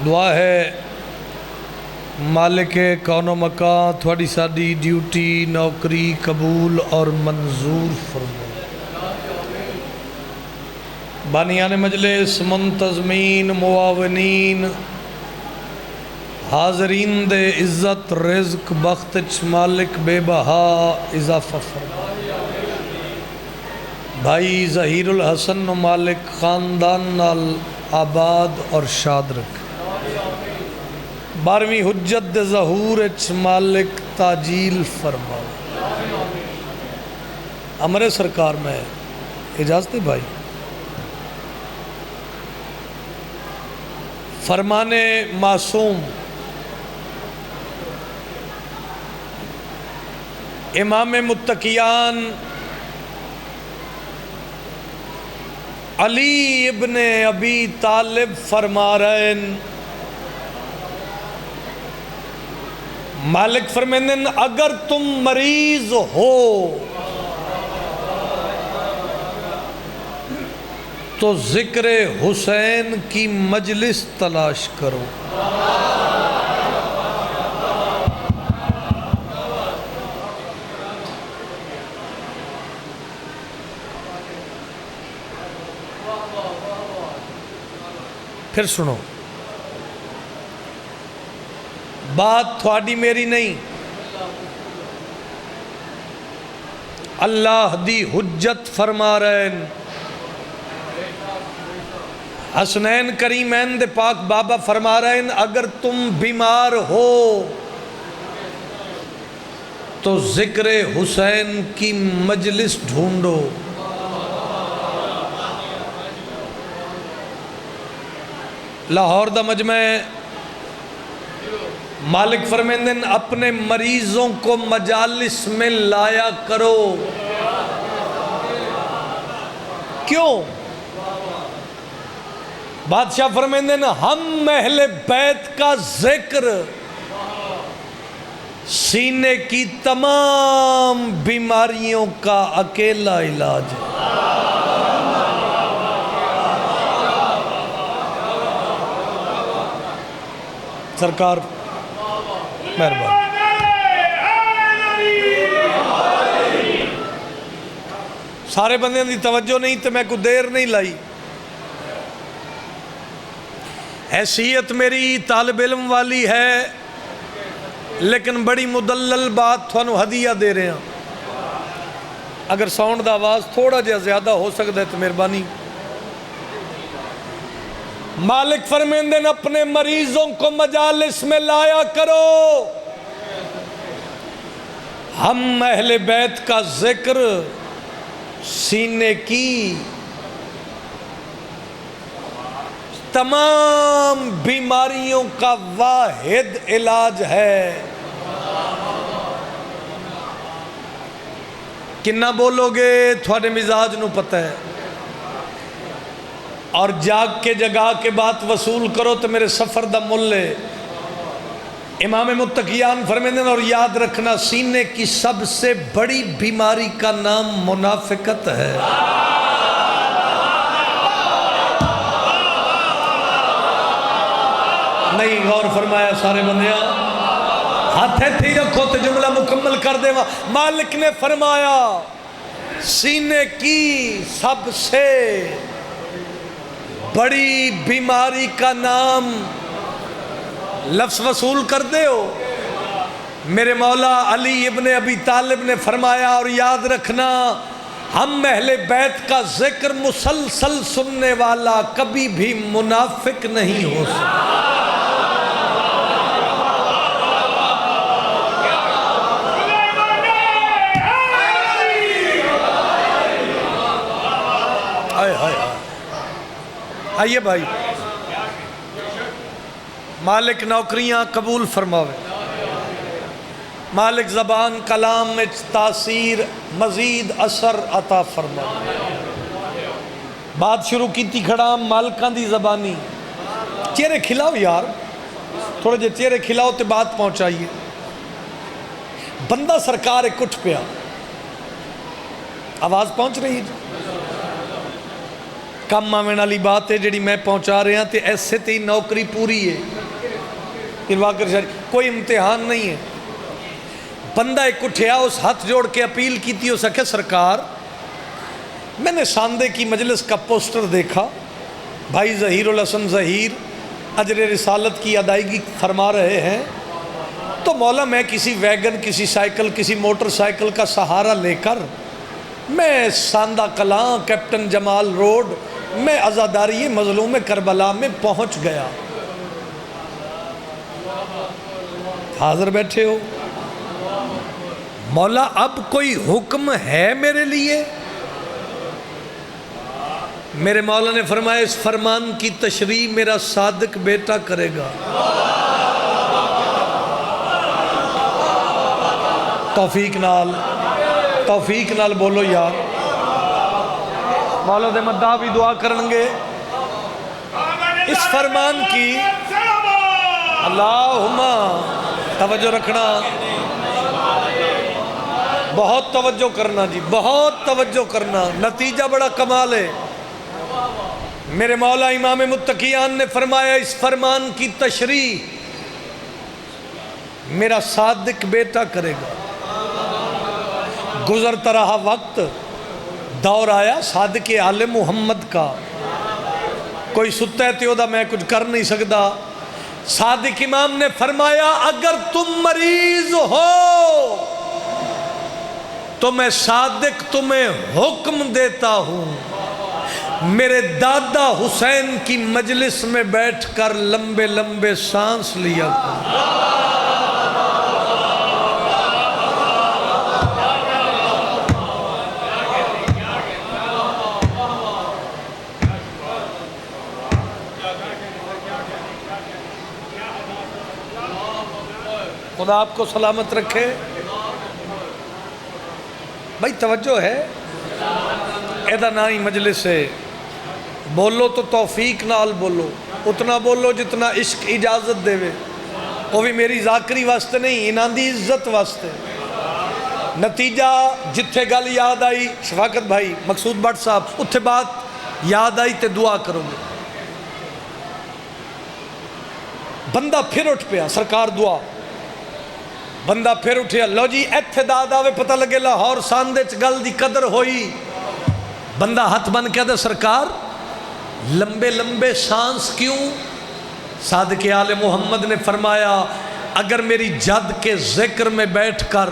دعا ہے مالک کون و مکان تھوڑی ساری ڈیوٹی نوکری قبول اور منظور فرمائے۔ بانیان مجلس، منتظمین، معاونین، حاضرین دے عزت رزق بخت مالک بے بہا اضافہ فرمائے۔ بھائی ظہیر الحسن نو مالک خاندان نال آباد اور شاد رکھ۔ 12ویں حجت دے ظہور اچ مالک تاجیل فرمائے۔ امر سرکار میں اجازت ہے بھائی، فرمان معصوم امام متقیان علی ابن ابی طالب فرما رہے ہیں، مالک فرمائیں اگر تم مریض ہو تو ذکر حسین کی مجلس تلاش کرو۔ پھر سنو، بات تھوڑی میری نہیں، اللہ دی حجت فرما رہے ہیں۔ حسنین کریمین دے پاک بابا فرما رہے ہیں اگر تم بیمار ہو تو ذکر حسین کی مجلس ڈھونڈو۔ لاہور دا مجمع مالک فرمائیں اپنے مریضوں کو مجالس میں لایا کرو۔ کیوں؟ بادشاہ فرمائیں ہم اہل بیت کا ذکر سینے کی تمام بیماریوں کا اکیلا علاج ہے۔ سرکار مہربان، سارے بندیاں دی توجہ نہیں تو میں کو دیر نہیں لائی۔ حیثیت میری طالب علم والی ہے لیکن بڑی مدلل بات تھانو ہدیہ دے رہے ہیں۔ اگر ساؤنڈ دا آواز تھوڑا جہا زیادہ ہو سکتا ہے تو مہربانی۔ مالک فرمائیں اپنے مریضوں کو مجالس میں لایا کرو، ہم اہل بیت کا ذکر سینے کی تمام بیماریوں کا واحد علاج ہے۔ کنا بولو گے تھوڑے مزاج نو پتہ ہے، اور جاگ کے جگا کے بات وصول کرو تو میرے سفر دا ملے۔ امام متقیان فرمائیں اور یاد رکھنا سینے کی سب سے بڑی بیماری کا نام منافقت ہے۔ نہیں غور فرمایا سارے بندیاں، ہاتھ تھی رکھو تو جملہ مکمل کر دے۔ مالک نے فرمایا سینے کی سب سے بڑی بیماری کا نام، لفظ وصول کر دے ہو، میرے مولا علی ابن ابی طالب نے فرمایا اور یاد رکھنا ہم اہل بیت کا ذکر مسلسل سننے والا کبھی بھی منافق نہیں ہو سکتا۔ آئیے بھائی، مالک نوکریاں قبول فرماوے، مالک زبان کلام میں تاثیر مزید اثر عطا فرماوے۔ بات شروع کی تھی کھڑا مالکاں دی زبانی، چہرے کھلاؤ یار، تھوڑے جے چہرے کھلاؤ تے بات پہنچائیے۔ بندہ سرکار ایک اٹھ پیا، آواز پہنچ رہی ہے؟ کم آوین والی بات ہے جڑی میں پہنچا رہا تے ایسے تے نوکری پوری ہے، کوئی امتحان نہیں ہے۔ بندہ ایک اٹھیا، اس ہاتھ جوڑ کے اپیل کی تھی، اس نے کہا سرکار میں نے ساندے کی مجلس کا پوسٹر دیکھا، بھائی ظہیر الحسن ظہیر اجر رسالت کی ادائیگی فرما رہے ہیں، تو مولا میں کسی ویگن، کسی سائیکل، کسی موٹر سائیکل کا سہارا لے کر میں ساندہ کلاں کیپٹن جمال روڈ میں عزاداری مظلوم کربلا میں پہنچ گیا۔ حاضر بیٹھے ہو، مولا اب کوئی حکم ہے میرے لیے؟ میرے مولا نے فرمایا اس فرمان کی تشریح میرا صادق بیٹا کرے گا۔ توفیق نال بولو یار، مولا دے مداح بھی دعا کرنگے اس فرمان کی۔ اللہم توجہ رکھنا، بہت توجہ کرنا جی، بہت توجہ کرنا، نتیجہ بڑا کمال ہے۔ میرے مولا امام متقیان نے فرمایا اس فرمان کی تشریح میرا صادق بیٹا کرے گا۔ گزرتا رہا وقت، دور آیا صادق آل محمد کا، کوئی ستا ہے تیودہ میں کچھ کر نہیں سکتا۔ صادق امام نے فرمایا اگر تم مریض ہو تو میں صادق تمہیں حکم دیتا ہوں، میرے دادا حسین کی مجلس میں بیٹھ کر لمبے لمبے سانس لیا کرو۔ خدا آپ کو سلامت رکھے۔ بھائی توجہ ہے، ایدہ نہ ہی مجلس ہے، بولو تو توفیق نال بولو، اتنا بولو جتنا عشق اجازت دے وے، وہ بھی میری ذاکری واسطے نہیں، انہاں دی عزت واسطے۔ نتیجہ جتھے گل یاد آئی شفاقت بھائی مقصود بٹ صاحب اتھے بات یاد آئی تے دعا کرو گے۔ بندہ پھر اٹھ پیا، سرکار دعا، بندہ پھر اٹھیا، لو جی ایتھے داد آوے پتہ لگے لاہور ساندے چ گل دی قدر ہوئی۔ بندہ ہاتھ بن کے دے سرکار لمبے لمبے سانس کیوں؟ صادق آل محمد نے فرمایا اگر میری جد کے ذکر میں بیٹھ کر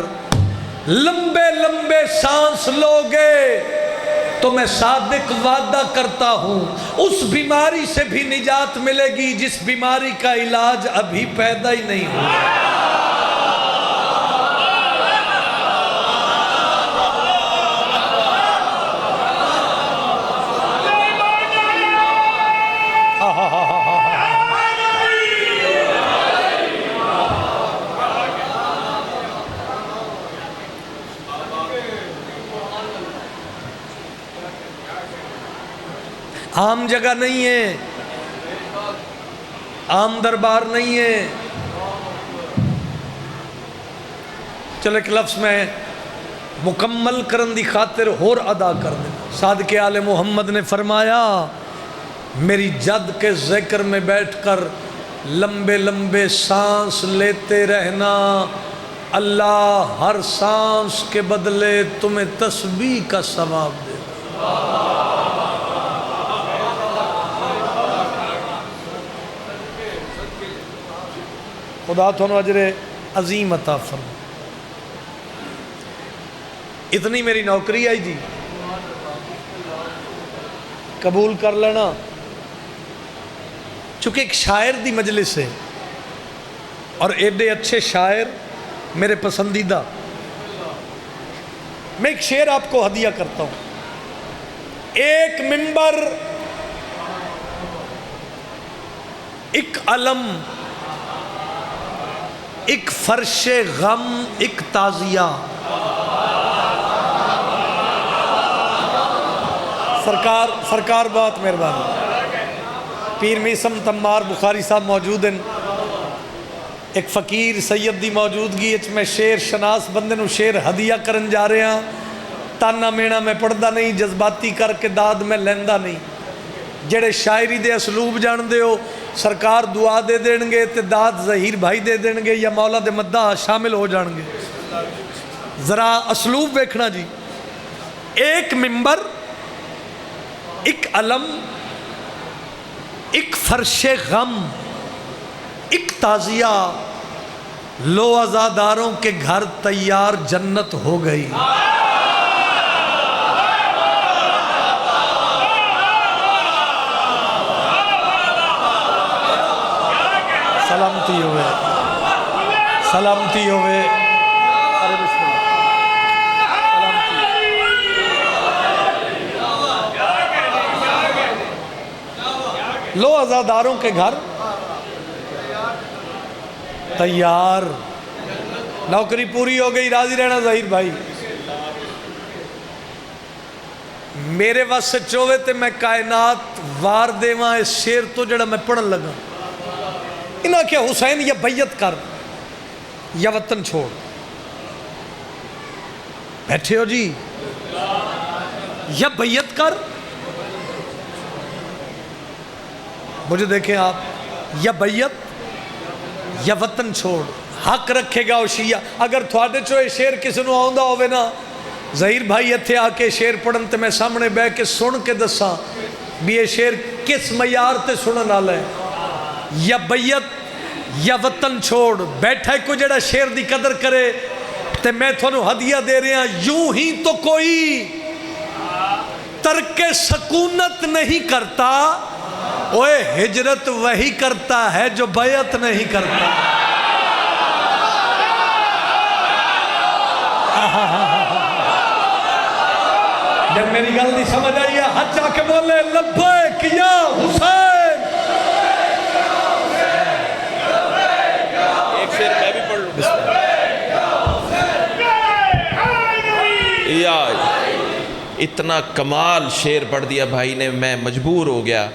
لمبے لمبے سانس لوگے تو میں صادق وعدہ کرتا ہوں اس بیماری سے بھی نجات ملے گی جس بیماری کا علاج ابھی پیدا ہی نہیں ہوا۔ عام جگہ نہیں ہے، عام دربار نہیں ہے۔ چلو ایک لفظ میں مکمل کرن دی خاطر اور ادا کر دیں۔ صادق آل محمد نے فرمایا میری جد کے ذکر میں بیٹھ کر لمبے لمبے سانس لیتے رہنا، اللہ ہر سانس کے بدلے تمہیں تسبیح کا ثواب دے گا۔ خدا تھونو اجر عظیم عطا فرمائے۔ اتنی میری نوکری آئی جی، قبول کر لینا، چونکہ ایک شاعر دی مجلس ہے اور ایڈے اچھے شاعر میرے پسندیدہ۔ میں ایک شعر آپ کو ہدیہ کرتا ہوں۔ ایک منبر، ایک علم، ایک فرش غم، ایک تعزیہ۔ سرکار بہت مہربانی۔ پیر میسم تمار بخاری صاحب موجود ہیں، ایک فقیر سید دی موجودگی میں شعر شناس بندے نو شعر ہدیہ کرن جا رہے ہیں۔ تانا مینا میں پڑھدا نہیں، جذباتی کر کے داد میں لیندہ نہیں، جڑے شاعری دے اسلوب جان دے ہو سرکار دعا دے دیں گے تے داد ظہیر بھائی دے دیں گے یا مولا دے مداح شامل ہو جان گے. ذرا اسلوب ویکھنا جی. ایک ممبر، ایک علم، ایک فرش غم، ایک تعزیہ، لو عزاداروں کے گھر تیار جنت ہو گئی. سلامتی ہوئے، سلامتی ہوئے. ارے بسم اللہ. لو عزاداروں کے گھر تیار. نوکری پوری ہو گئی، راضی رہنا ظہیر بھائی. میرے واسطے چوہے تے میں کائنات وار دیواں اس شیر تو جڑا میں پڑھن لگا. انہاں کیا حسین یا بیعت کر یا وطن چھوڑ. بیٹھے ہو جی. یا بیعت کر، مجھے دیکھیں آپ، یا بیعت یا وطن چھوڑ. حق رکھے گا او شیعہ. اگر تھوڑے چوئے شیر کسی نو آؤندہ ہوئے نا ظہیر بھائی اتھے آ کے شیر پڑھن تے میں سامنے بے کے سن کے دساں بھی یہ شیر کس معیار تے سنن والا ہے. یا بیعت یا وطن چھوڑ. بیٹھا ہے کوئی جڑا شیر دی قدر کرے تے میں تھانوں ہدیہ دے رہے ہیں. یوں ہی تو کوئی ترک سکونت نہیں کرتا، اوے ہجرت وہی کرتا ہے جو بیعت نہیں کرتا. جب میری گل نہیں سمجھ آئی ہے ہاتھ جا کے بولے لبیک یا حسین. ایک شیر میں بھی پڑھ لوں. یا اتنا کمال شیر پڑھ دیا بھائی نے. میں مجبور ہو گیا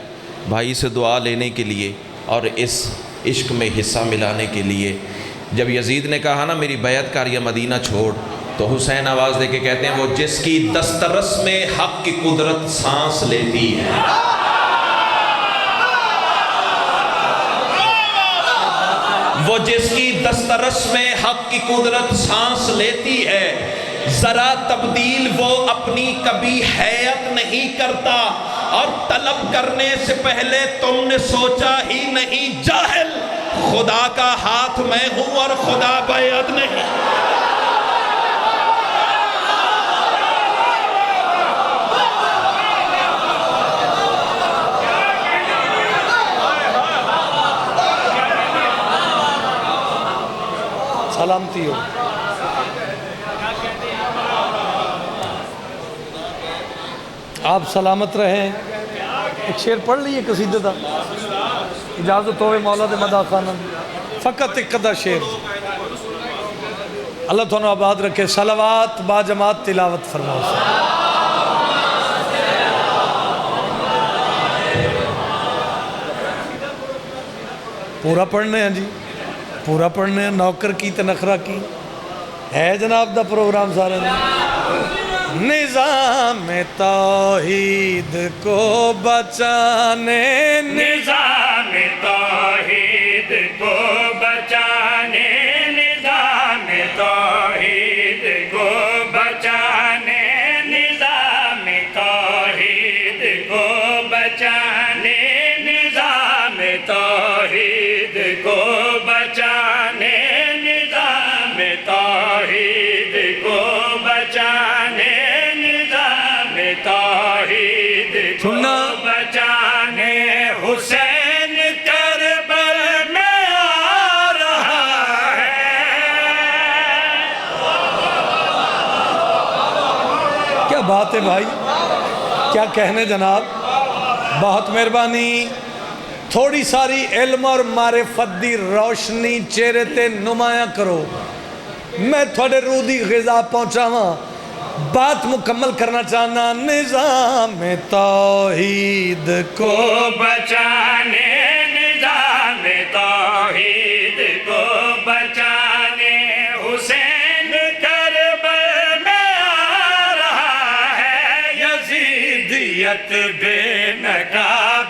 بھائی سے دعا لینے کے لیے اور اس عشق میں حصہ ملانے کے لیے. جب یزید نے کہا نا میری بیعت کر یا مدینہ چھوڑ، تو حسین آواز دے کے کہتے ہیں وہ جس کی دسترس میں حق کی قدرت سانس لیتی ہے. وہ جس کی دسترس میں حق کی قدرت سانس لیتی ہے، ذرا تبدیل وہ اپنی کبھی حیت نہیں کرتا، اور طلب کرنے سے پہلے تم نے سوچا ہی نہیں. جاہل، خدا کا ہاتھ میں ہوں اور خدا بیعت نہیں. سلامتی ہو. آپ سلامت رہیں. ایک شیر پڑھ لیے قصیدے دا اجازت ہوئے مولا دے مداح خانہ. فقط ایک قدر شیر. اللہ تھانوں آباد رکھے. صلوات با جماعت تلاوت فرماؤ. پورا پڑھنے ہیں جی، پورا پڑھنے ہیں. نوکر کی تنخرہ کی ہے جناب دا پروگرام سارے نے. نظام توحید کو بچانے، نظام توحید کو بچانے، نظام توحید کو بچانے، نظام توحید کو بچانے، نظام توحید کو بچانے، نظام توحید کو بچانے، نظام توحید کو بچانے. حسین کربل میں آ رہا ہے. کیا بات ہے بھائی، کیا کہنے جناب. بہت مہربانی. تھوڑی ساری علم اور معرفت دی روشنی چہرے تے نمایاں کرو. میں تھوڑے روح دی غذا پہنچاواں. بات مکمل کرنا چاہنا. نظام توحید کو بچانے، نظام توحید کو بچانے. حسین کربل میں آ رہا ہے. یزیدیت بے نقاب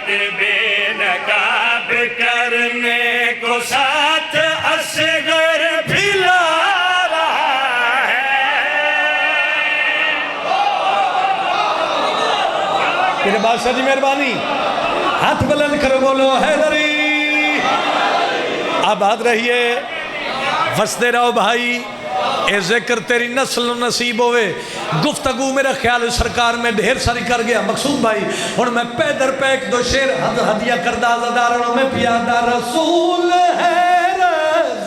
بے نقاب کرنے کو ساتھ اصغر بھی لا رہا ہے. میرے بادشاہ جی مہربانی، ہاتھ بلند کرو، بولو حیدری. آباد رہیے، وستے رہو بھائی. اے ذکر تیری نسل و نصیب ہوئے. گفتگو میرا خیال سرکار میں ڈھیر ساری کر گیا. مقصود بھائی اور میں پیدر پہ ایک دو شیر ہدیہ کردہ زداروں میں پیادہ رسول ہے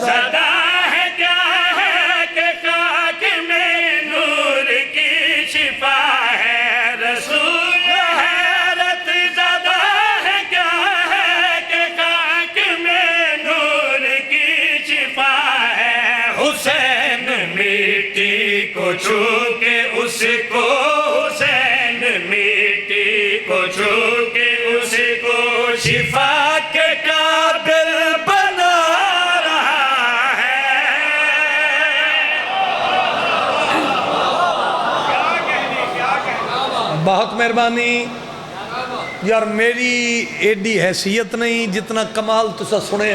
زدہ ہے کیا ہے کہ خاک میں نور کی شفا ہے. رسول حیرت زدہ ہے کیا ہے کہ خاک میں نور کی شفا ہے. حسین مٹی کو چھو کے اس کو، حسین مٹی کو چھو کے اس کو شفا کے قابل بنا رہا ہے. بہت مہربانی یار. میری ایڈی حیثیت نہیں جتنا کمال تسا سنے.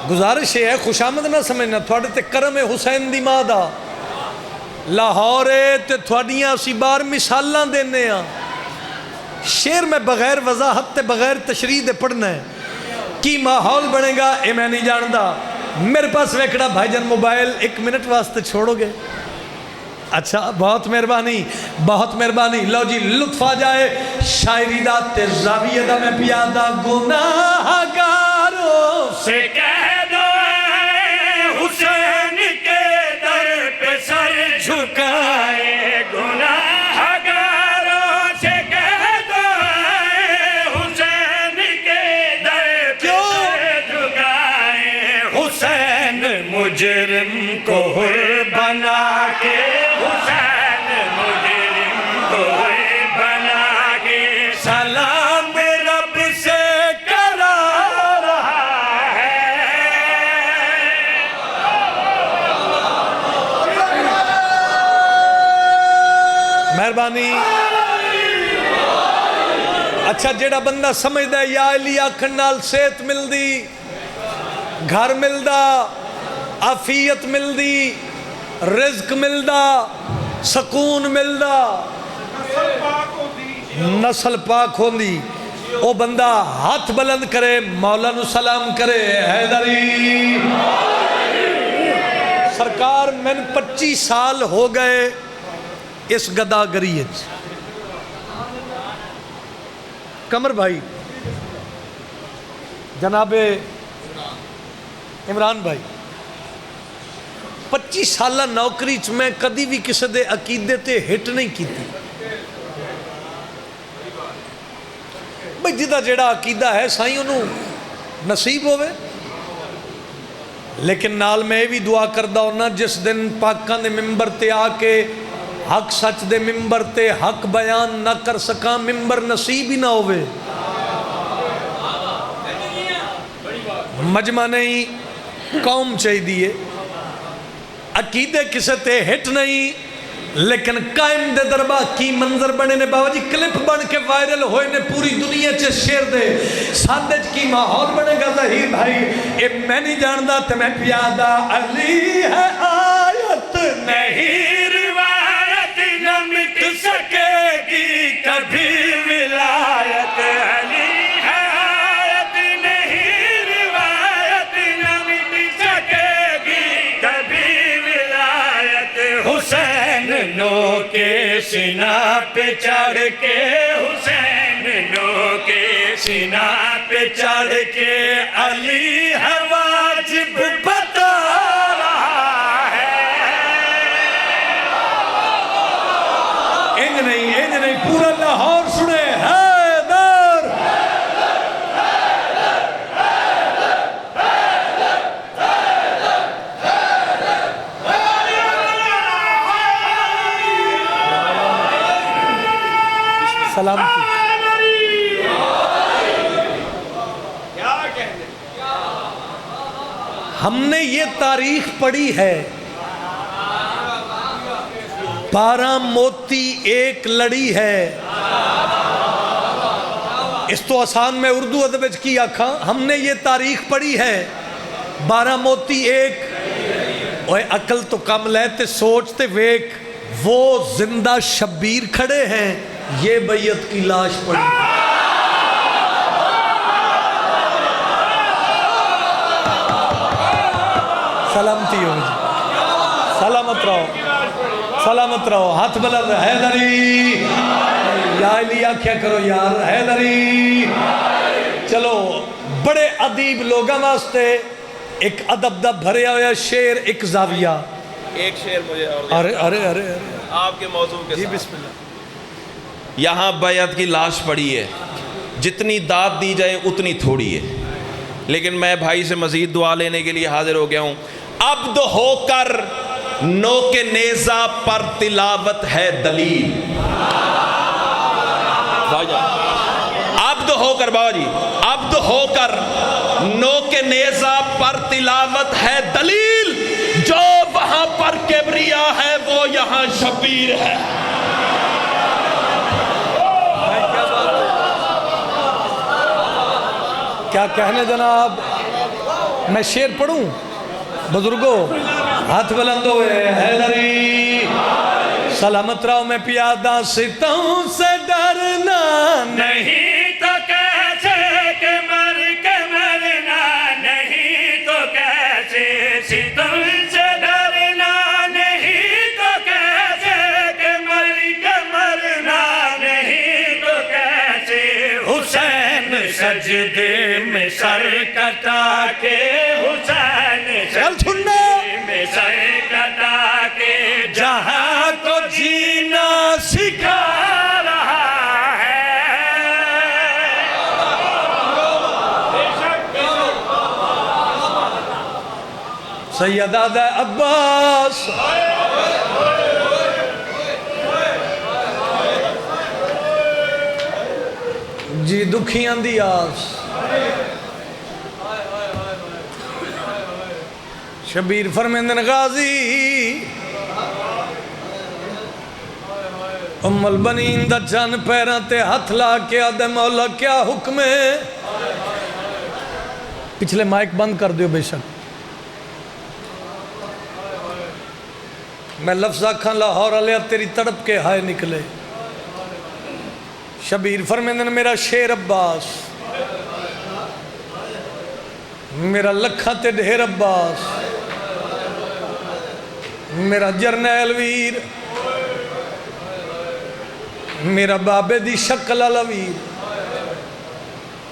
گزارش ہے خوشامد نہ سمجھنا، تھوڑے تے کرم حسین دی ماں دا. لاہور تے تھوڑیاں اسی بار مثالاں دینے ہاں. شیر میں بغیر وضاحت تے بغیر تشریح دے پڑھنا ہے. کی ماحول بنے گا اے میں نہیں جاندا. میرے پاس ویکڑا بھائی جان موبائل 1 منٹ واسطے چھوڑو گے؟ اچھا بہت مہربانی، بہت مہربانی. لو جی لطف آ جائے. شاعری دا تے زاویہ دا میں پیادہ گناہگاروں سے کہہ دو اے حسین کے در پہ سر جھکائے. گناہگاروں سے کہہ دو اے حسین کے در پہ سر جھکائے. حسین مجرم کو حر بنا کے، حسین مجرم کو حر بنا کے سلام رب سے کرا رہا ہے. مہربانی. اچھا جیڑا بندہ سمجھدا ہے یا علی آکھن نال صحت ملدی، گھر ملدا، عافیت ملدی، رزق ملدا، سکون ملدا، نسل پاک ہوندی، او بندہ ہاتھ بلند کرے، مولا نو سلام کرے. حیدری سرکار میں 25 سال ہو گئے اس گداگری. کمر بھائی، جناب عمران بھائی، 25 سالہ نوکری چ میں کدی بھی کسی دے عقیدے تے ہٹ نہیں کیتی. بھئی جدہ جیڑا عقیدہ ہے سائیں انہوں نصیب ہوئے. لیکن نال میں بھی دعا کردہ ہونا جس دن پاکاں دے ممبر تے آکے حق سچ دے ممبر تے حق بیان نہ کر سکاں، ممبر نصیب ہی نہ ہوئے. مجمع نہیں قوم چاہی دیئے. عقیدے کسے تے ہٹ نہیں، لیکن قائم دے دربار کی منظر بنے نے بابا جی کلپ بن کے وائرل ہوئے نے پوری دنیا چے شیر دے. سادج کی ماحول بنے گا ظہیر بھائی. اے میں نہیں جاندہ تے میں پیادہ علی ہے آیت نہیں روایت نہ مٹ سکے گی کبھی ولایت. علی ہے آیت نہیں روایت نہ مٹ سکے گی کبھی ولایت. حسین نو کے سینہ پہ چڑھ کے، حسین نو کے سینہ پہ چڑھ کے علی ہے واجب بتا رہا ہے. انج نہیں پورا لاہور سنے. حیدر سلام. ہم نے یہ تاریخ پڑھی ہے، 12 موتی ایک لڑی ہے. اس تو آسان میں اردو ادب کی آکھاں. ہم نے یہ تاریخ پڑھی ہے 12 موتی ایک. اوے عقل تو کم لیتے سوچتے ویک, وہ زندہ شبیر کھڑے ہیں, یہ بیعت کی لاش پڑی. سلامتی ہو جی, سلامت رہو, سلامت رہو. ہاتھ بلند, حیدری یا علی آکھیا کرو یار حیدری. چلو بڑے ادیب لوگاں واسطے ایک ادب دا بھریا ہویا شعر, ایک زاویہ. ایک شعر مجھے اور ارے ارے ارے ارے آپ کے موضوع کے جی ساتھ. بسم اللہ. یہاں بیعت کی لاش پڑی ہے, جتنی داد دی جائے اتنی تھوڑی ہے. لیکن میں بھائی سے مزید دعا لینے کے لیے حاضر ہو گیا ہوں. عبد ہو کر نوک نیزہ پر تلاوت ہے دلیل. عبد ہو کر بابا جی, عبد ہو کر نوک نیزہ پر تلاوت ہے دلیل. جو وہاں پر کبریا ہے وہ یہاں شبیر ہے. کیا کہنے جناب, میں شعر پڑھوں؟ بزرگوں ہاتھ بلند ہوئے, حیدری سلامت رہو. میں پیادہ ستوں سے ڈرنا نہیں تو کیسے کہ مر کے مرنا, نہیں تو کیسے ستم سے ڈرنا, نہیں تو کیسے کہ مر کے مرنا, نہیں تو کیسے حسین سجدے میں سر کٹا کے, حسین سجدے میں سر کٹا کے جہاں کو جینا سکھا رہا ہے. سیدادہ عباس جی دکھیاں دی آس. شبیر فرمیندن غازی ام البنین دا جان پیران تے ہاتھ لا کے آدھے مولا کیا حکم ہے. پچھلے مائک بند کر دیو بے شک. میں لفظ آکھاں لاہور علیہ تیری تڑپ کے ہائے نکلے. شبیر فرمیندن میرا شیر عباس, میرا لکھاں تے ڈھیر عباس, میرا جرنیل ویر, میرا بابے دی شکل والا ویر.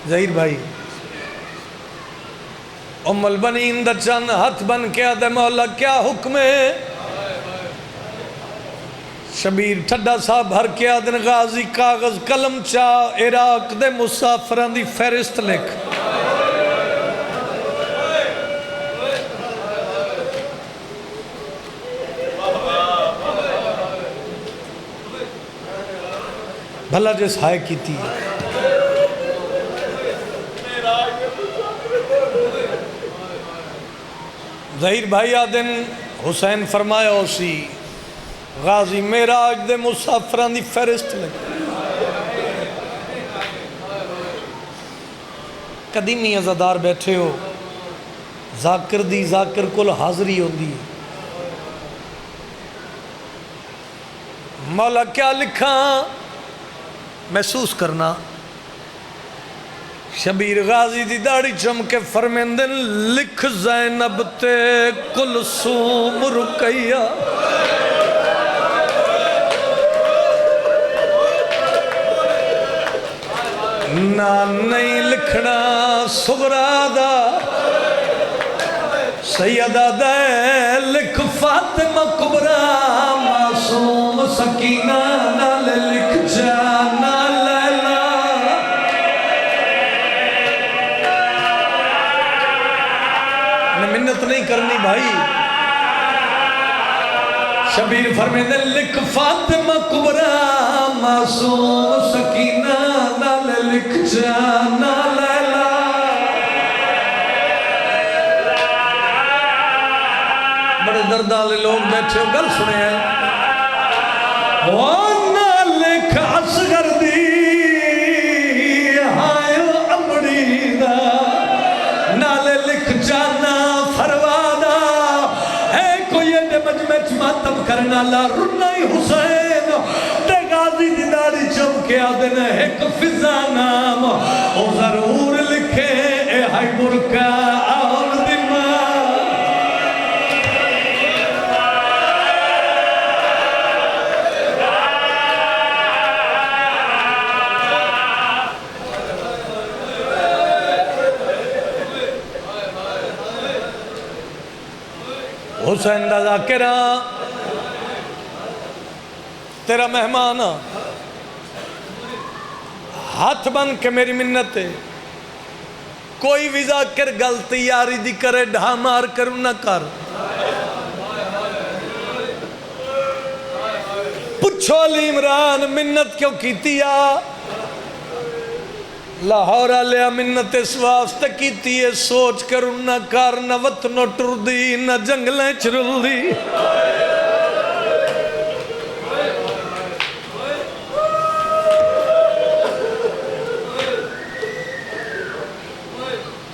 ظہیر بھائی ام البنین دا چند ہاتھ بن کے آدھے مولا کیا حکم ہے. شبیر ٹھڈا صاحب بھر کے آدھن غازی کاغذ قلم چاہ, عراق دے مسافران دی فہرست لکھ. بھلا جس ہائے کی تھی. ظہیر بھائی آدن حسین فرمایا اسی غازی معراج دے مسافران دی فہرست لگی. قدیمی عزادار بیٹھے ہو, ذاکر دی ذاکر کل حاضری ہوندی ہے. مولا کیا لکھاں محسوس کرنا. شبیر غازی دی داڑھی چم کے فرمیندن لکھ زینب تے کلثوم رقیہ. نا نہیں لکھنا صغرا دا سیدہ دے, لکھ فاطمہ کبرا معصوم سکینہ, نال لکھ جانا لیلا. میں منت نہیں کرنی بھائی. شبیر فرمیندے لکھ فاطمہ کبرا معصوم سکینہ, نال لکھ جانا لیلا. بڑے درد والے لوگ بیٹھے ہو, گل سنے ہیں. نال لکھ اصغر دی حسین اللہ رنا ہی حسین تے غازی دی داڑھی چمکے آدن ایک فضا نام او ضرور لکھے اے ہائی برکا آن دماغ حسین دا ذاکرہ تیرا مہمان ہاتھ بن کے میری منت ہے کوئی بھی ذاکر غلطی یاری دی کرے ڈھا مار کر نہ کر پچھو علی عمران منت کیوں کیتی آ لاہور لیا منت اس واسطے کیتی ہے سوچ کر نہ کر نہ وطنو ٹر دی نہ جنگلیں چرل دی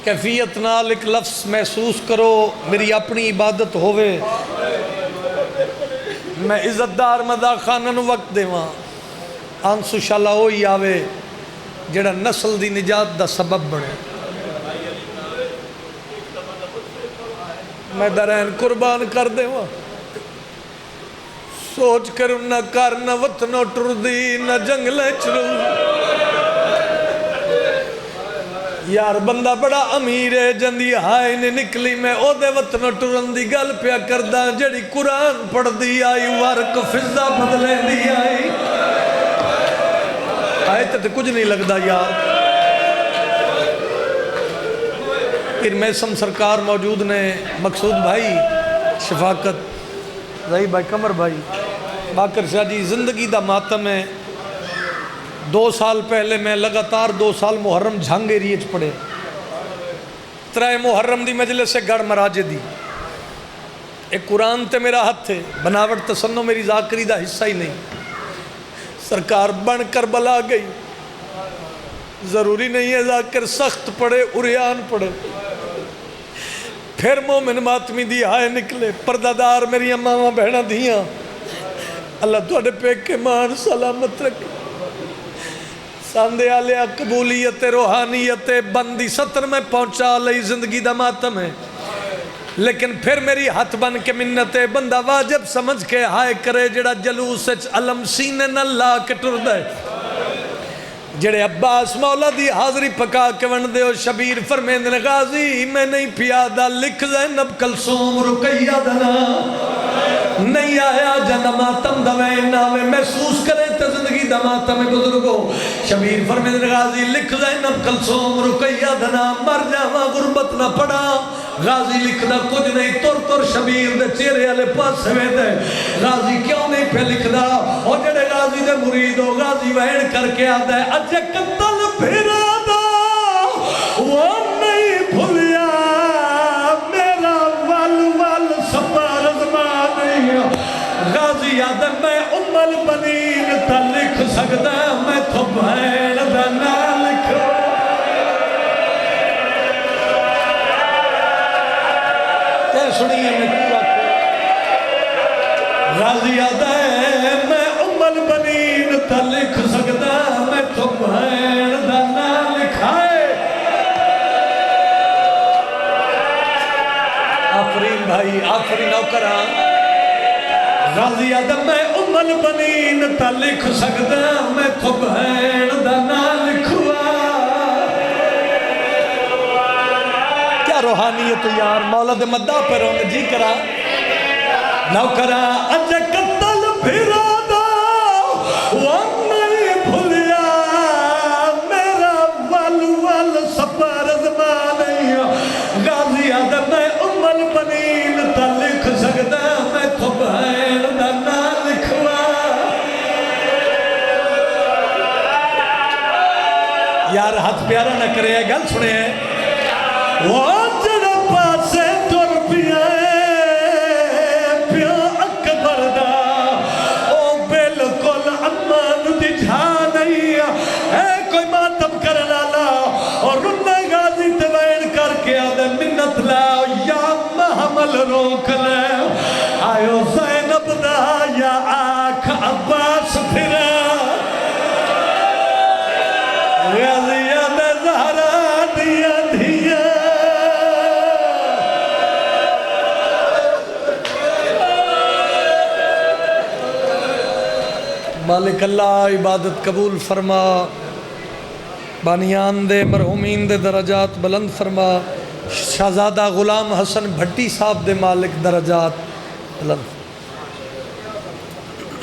کیفیت نال ایک لفظ محسوس کرو میری اپنی عبادت ہوئے میں عزتدار مدہ خانن وقت دے وہاں آنسو شاللہ ہوئی آوے جڑا نسل دی نجات دا سبب بڑھے میں درین قربان کر دے وہاں سوچ کر نہ کر نہ وطنو ٹر دی نہ جنگلیں چرل یار بندہ بڑا امیر ہے جندی ہائے نے نکلی میں او دے وطن ٹرن دی گل پیا کردہ جڑی قرآن پڑھ دی آئی ورک فضا بدلے دی آئی آئے تے کچھ نہیں لگدا یار پھر میسم سرکار موجود نے مقصود بھائی شفاقت رہی بھائی قمر بھائی باقر شاہ جی زندگی دا ماتم ہے 2 سال پہلے میں لگاتار 2 سال محرم جھانگے ریچ پڑے 3 محرم دی مجلس سے گڑ مراجے دی ایک قرآن تے میرا ہاتھ تھے بناوٹ تسنو میری ذاکری دا حصہ ہی نہیں سرکار بن کر بلا گئی ضروری نہیں ہے ذاکر سخت پڑے اریان پڑے پھر مومن ماتمی دی آئے نکلے پردادار میری امامہ بہنہ دیاں اللہ تو اڈے پیک کے مان سلامت رکھے ساندے آلیا قبولیت روحانیت بندی 70 میں پہنچا لئی زندگی دا ماتم ہے لیکن پھر میری ہاتھ بن کے منت بندہ واجب سمجھ کے ہائے کرے جڑا جلوس علم سینے نہ لا کے ٹر دے جڑے عباس مولا دی حاضری پکا کے ون دے شبیر فرمیندن غازی میں نہیں پیادہ لکھ زینب کلثوم رقیہ دنا نہیں آیا جن ماتم دوائے نامے محسوس کرے تے زندگی دا ماتم بزرگو شبیر فرمیندن غازی لکھ زینب کلثوم رقیہ دنا مر جاواں غربت نہ پڑا غازی لکھنا کچھ نہیں تر شبیر دے چہرے والے پاس ہوئے دے غازی کیوں نہیں پہ لکھنا اور جڑے غازی دے مرید ہو غازی وین کر کے آتا ہے اجے قتل پھرا دا وہ نہیں بھولیا میرا ول سپار ازمان نہیں غازی آدھے میں البنین تا لکھ سکتا میں تو بھین دا نہ لکھو سنیے میں پورا غازی آدھا ہے میں البنین تا لکھ سکتا میں تو بھین دا نہ لکھائے آفرین بھائی آفرین نوکران غازی آدھا میں البنین تا لکھ سکتا میں تو بھین دا نہ لکھوا روحانیت یار مولا دے مدہ پر ہوں جی کرا نو کرا اجے قتل پھرا دا وہ نہیں بھولیا میرا ول سپار ازمان نہیں غازی آدھا میں البنین تا لکھ سکتا میں تو بھین دا نہ لکھوا یار ہاتھ پیارا نہ کرے گل سنے ہیں وہ جڑا پاسے تر پیا پیا اکبر دا او بالکل امان دی جھا نہیں ہے کوئی ماتم کر لالا اور رنہ غازی توین کر کے آدھے منت لا یا محمل روک لے آئیو زینب دا عباس پھرا غازیہ دے زہرا دیا دیا مالک اللہ عبادت قبول فرما بانیان دے مرحومین دے درجات بلند فرما شہزادہ غلام حسن بھٹی صاحب دے مالک درجات بلند